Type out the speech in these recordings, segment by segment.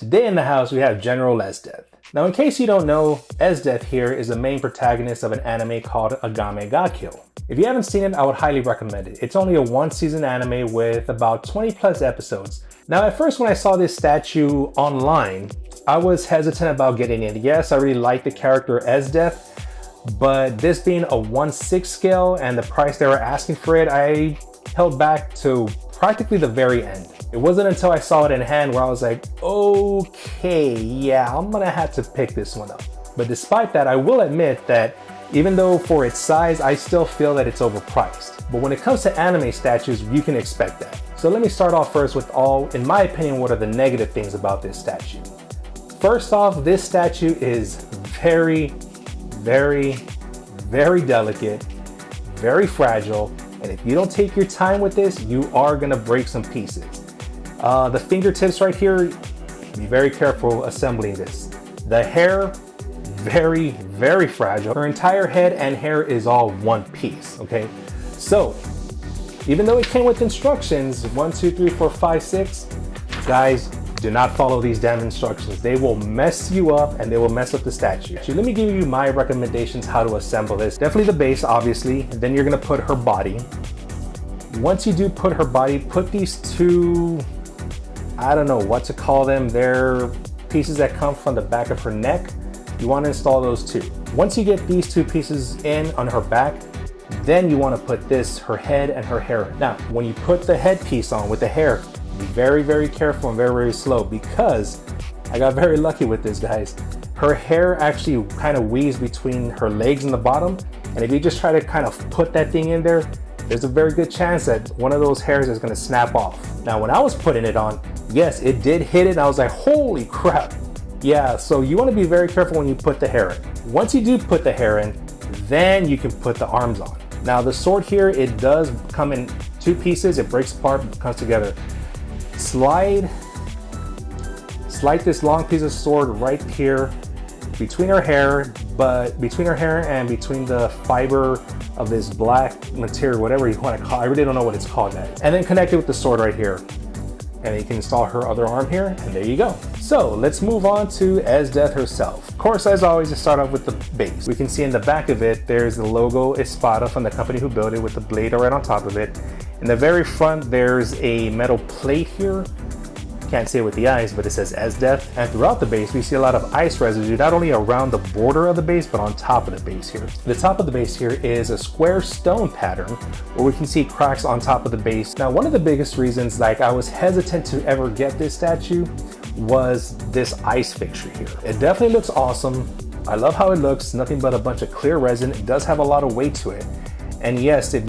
Today in the house we have General Esdeath. Now in case you don't know, Esdeath here is the main protagonist of an anime called Akame Ga Kill. If you haven't seen it, I would highly recommend it. It's only a one-season anime with about 20 plus episodes. Now at first when I saw this statue online, I was hesitant about getting it. Yes, I really like the character Esdeath, but this being a 1/6 scale and the price they were asking for it, I held back to practically the very end. It wasn't until I saw it in hand where I was like, okay, yeah, I'm gonna have to pick this one up. But despite that, I will admit that even though for its size, I still feel that it's overpriced. But when it comes to anime statues, you can expect that. So let me start off first with in my opinion, what are the negative things about this statue? First off, this statue is very, very, very delicate, very fragile. And if you don't take your time with this, you are gonna break some pieces. The fingertips right here, be very careful assembling this. The hair, very, very fragile. Her entire head and hair is all one piece, okay? So, even though it came with instructions, 1, 2, 3, 4, 5, 6, guys, do not follow these damn instructions. They will mess you up and they will mess up the statue. So let me give you my recommendations how to assemble this. Definitely the base, obviously. Then you're gonna put her body. Once you do put her body, put these two, I don't know what to call them. They're pieces that come from the back of her neck. You want to install those two. Once you get these two pieces in on her back, then you want to put this, her head and her hair. Now, when you put the head piece on with the hair, be very, very careful and very, very slow, because I got very lucky with this, guys. Her hair actually kind of weaves between her legs and the bottom. And if you just try to kind of put that thing in there, there's a very good chance that one of those hairs is going to snap off. Now, when I was putting it on, yes, it did hit it. I was like, holy crap. Yeah, so you want to be very careful when you put the hair in. Once you do put the hair in, then you can put the arms on. Now the sword here, it does come in two pieces. It breaks apart, comes together. Slide this long piece of sword right here between her hair, but between her hair and between the fiber of this black material, whatever you want to call it. I really don't know what it's called now. And then connect it with the sword right here. And you can install her other arm here, and there you go. So let's move on to Esdeath herself. Of course, as always, to start off with the base. We can see in the back of it, there's the logo Espada from the company who built it with the blade right on top of it. In the very front, there's a metal plate here. Can't see it with the eyes, but it says Esdeath. And throughout the base, we see a lot of ice residue, not only around the border of the base, but on top of the base here. The top of the base here is a square stone pattern where we can see cracks on top of the base. Now, one of the biggest reasons like I was hesitant to ever get this statue was this ice fixture here. It definitely looks awesome. I love how it looks, nothing but a bunch of clear resin. It does have a lot of weight to it. And yes, it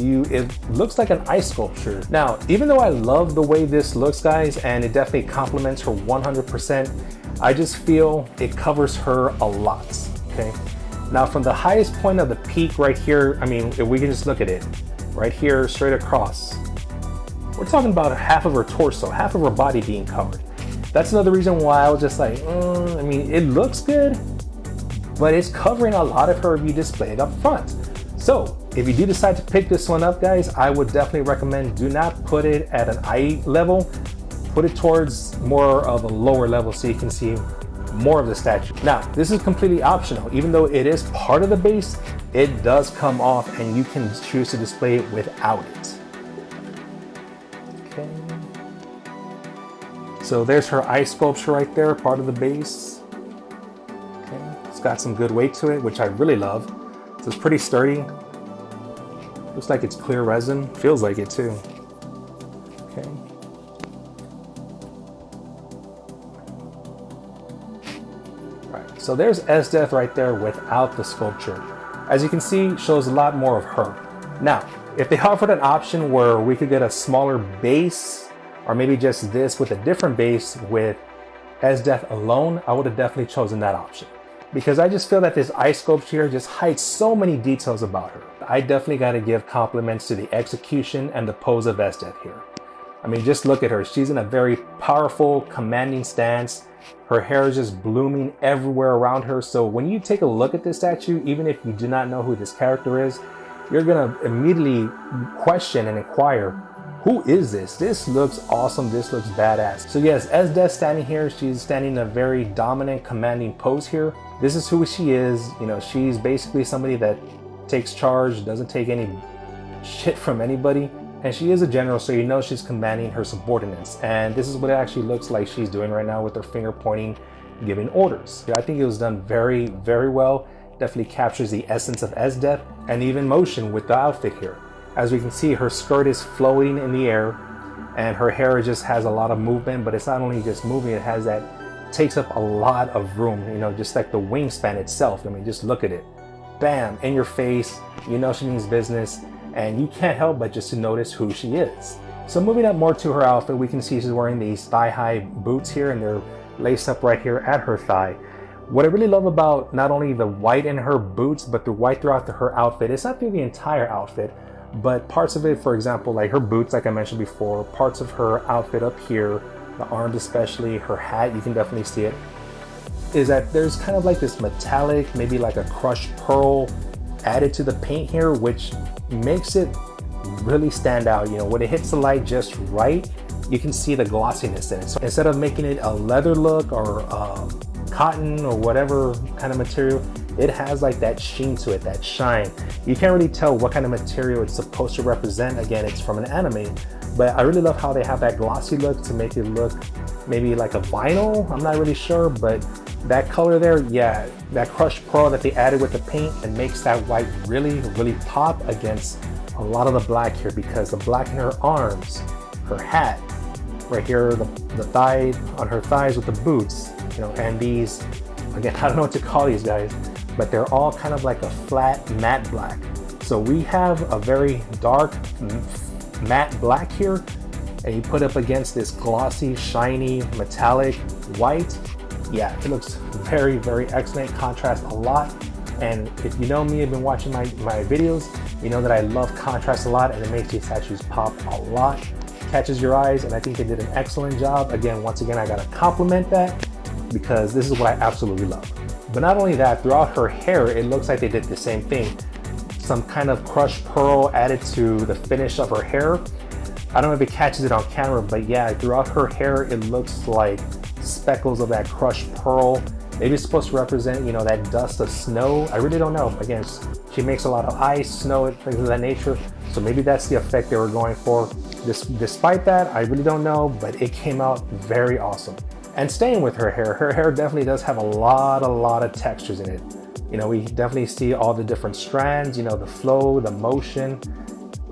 looks like an ice sculpture. Now, even though I love the way this looks, guys, and it definitely complements her 100%, I just feel it covers her a lot, okay? Now, from the highest point of the peak right here, I mean, if we can just look at it, right here, straight across, we're talking about half of her torso, half of her body being covered. That's another reason why I was just like, I mean, it looks good, but it's covering a lot of her if you display it up front. So if you do decide to pick this one up, guys, I would definitely recommend do not put it at an eye level. Put it towards more of a lower level so you can see more of the statue. Now, this is completely optional. Even though it is part of the base, it does come off and you can choose to display it without it. Okay. So there's her ice sculpture right there, part of the base. Okay. It's got some good weight to it, which I really love. So it's pretty sturdy. Looks like it's clear resin. Feels like it too. Okay. Right. So there's Esdeath right there without the sculpture. As you can see, shows a lot more of her. Now, if they offered an option where we could get a smaller base, or maybe just this with a different base with Esdeath alone, I would have definitely chosen that option. Because I just feel that this ice sculpture just hides so many details about her. I definitely got to give compliments to the execution and the pose of Esdeath here. I mean, just look at her. She's in a very powerful, commanding stance. Her hair is just blooming everywhere around her. So when you take a look at this statue, even if you do not know who this character is, you're going to immediately question and inquire, Who is this? This looks awesome. This looks badass. So yes, Esdeath standing here, she's standing in a very dominant, commanding pose here. This is who she is. You know, she's basically somebody that takes charge, doesn't take any shit from anybody. And she is a general, so you know she's commanding her subordinates. And this is what it actually looks like she's doing right now with her finger pointing, giving orders. I think it was done very, very well. Definitely captures the essence of Esdeath and even motion with the outfit here. As we can see, her skirt is floating in the air and her hair just has a lot of movement, but it's not only just moving, it has that, takes up a lot of room, you know, just like the wingspan itself. I mean, just look at it. Bam, in your face, you know she means business, and you can't help but just to notice who she is. So moving up more to her outfit, we can see she's wearing these thigh-high boots here, and they're laced up right here at her thigh. What I really love about not only the white in her boots, but the white throughout her outfit, it's not through the entire outfit, but parts of it, for example, like her boots, like I mentioned before, parts of her outfit up here, the arms especially, her hat, you can definitely see it, is that there's kind of like this metallic, maybe like a crushed pearl added to the paint here, which makes it really stand out. You know, when it hits the light just right, you can see the glossiness in it. So instead of making it a leather look or cotton or whatever kind of material, it has like that sheen to it, that shine. You can't really tell what kind of material it's supposed to represent. Again, it's from an anime, but I really love how they have that glossy look to make it look maybe like a vinyl. I'm not really sure, but that color there, yeah, that crushed pearl that they added with the paint, and makes that white really, really pop against a lot of the black here, because the black in her arms, her hat, right here, the thigh, on her thighs with the boots, you know, and these, again, I don't know what to call these guys, but they're all kind of like a flat matte black. So we have a very dark matte black here, and you put up against this glossy, shiny, metallic white. Yeah, it looks very, very excellent. Contrast a lot. And if you know me, you've been watching my videos, you know that I love contrast a lot, and it makes these statues pop a lot. Catches your eyes, and I think they did an excellent job. Again, once again, I gotta compliment that, because this is what I absolutely love. But not only that, throughout her hair, it looks like they did the same thing. Some kind of crushed pearl added to the finish of her hair. I don't know if it catches it on camera, but yeah, throughout her hair, it looks like speckles of that crushed pearl. Maybe it's supposed to represent, you know, that dust of snow. I really don't know. Again, she makes a lot of ice, snow, things of that nature. So maybe that's the effect they were going for. Despite that, I really don't know, but it came out very awesome. And staying with her hair definitely does have a lot of textures in it. You know, we definitely see all the different strands, you know, the flow, the motion,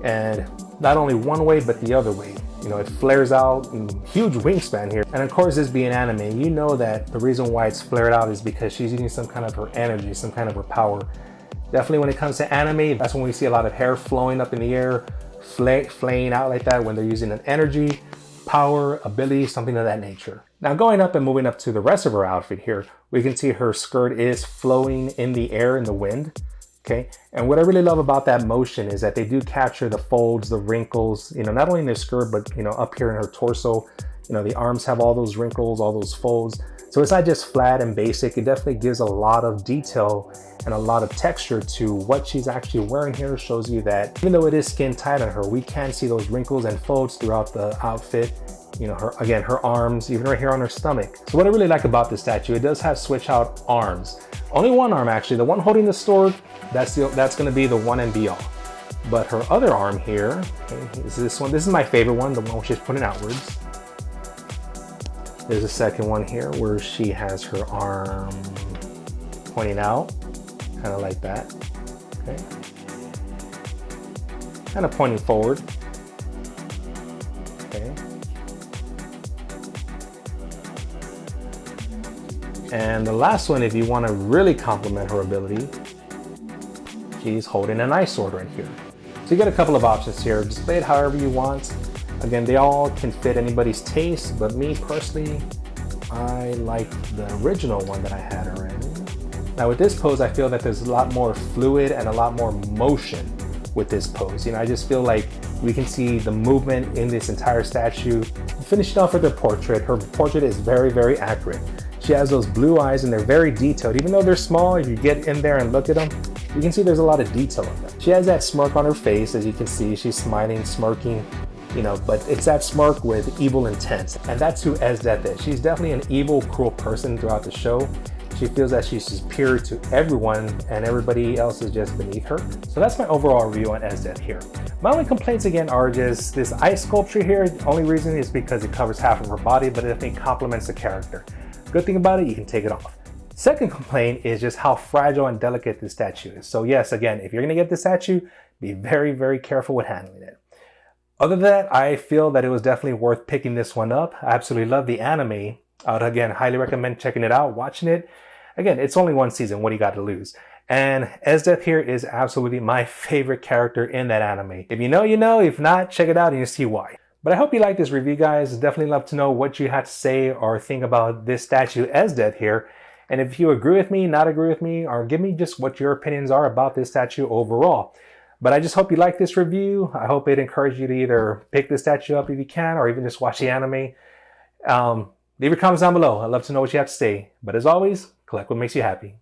and not only one way, but the other way. You know, it flares out, huge wingspan here. And of course, this being anime, you know that the reason why it's flared out is because she's using some kind of her energy, some kind of her power. Definitely when it comes to anime, that's when we see a lot of hair flowing up in the air, flaying out like that, when they're using an energy, power, ability, something of that nature. Now going up and moving up to the rest of her outfit here, we can see her skirt is flowing in the air in the wind. Okay, and what I really love about that motion is that they do capture the folds, the wrinkles, you know, not only in the skirt, but, you know, up here in her torso, you know, the arms have all those wrinkles, all those folds. So it's not just flat and basic. It definitely gives a lot of detail and a lot of texture to what she's actually wearing here. Shows you that even though it is skin tight on her, we can see those wrinkles and folds throughout the outfit. You know, her, again, her arms, even right here on her stomach. So what I really like about this statue, it does have switch out arms. Only one arm actually, the one holding the sword, that's gonna be the one and be all. But her other arm here, okay, is this one. This is my favorite one, the one where she's pointing outwards. There's a second one here where she has her arm pointing out, kind of like that, okay? Kind of pointing forward, okay? And the last one, if you want to really compliment her ability, she's holding an ice sword right here. So you get a couple of options here. Display it however you want. Again, they all can fit anybody's taste, but me personally, I like the original one that I had already. Now with this pose, I feel that there's a lot more fluid and a lot more motion with this pose. You know, I just feel like we can see the movement in this entire statue. Finishing off with her portrait. Her portrait is very, very accurate. She has those blue eyes and they're very detailed. Even though they're small, if you get in there and look at them, you can see there's a lot of detail in them. She has that smirk on her face, as you can see. She's smiling, smirking. you know, but it's that smirk with evil intent. And that's who Esdeath is. She's definitely an evil, cruel person throughout the show. She feels that she's superior to everyone and everybody else is just beneath her. So that's my overall review on Esdeath here. My only complaints again are just this eye sculpture here. The only reason is because it covers half of her body, but it definitely complements the character. Good thing about it, you can take it off. Second complaint is just how fragile and delicate this statue is. So yes, again, if you're gonna get this statue, be very, very careful with handling it. Other than that, I feel that it was definitely worth picking this one up. I absolutely love the anime. I would again highly recommend checking it out, watching it. Again, it's only one season, what do you got to lose? And Esdeath here is absolutely my favorite character in that anime. If you know, you know. If not, check it out and you see why. But I hope you like this review, guys. Definitely love to know what you had to say or think about this statue Esdeath here. And if you agree with me, not agree with me, or give me just what your opinions are about this statue overall. But I just hope you like this review. I hope it encouraged you to either pick this statue up if you can, or even just watch the anime. Leave your comments down below. I'd love to know what you have to say. But as always, collect what makes you happy.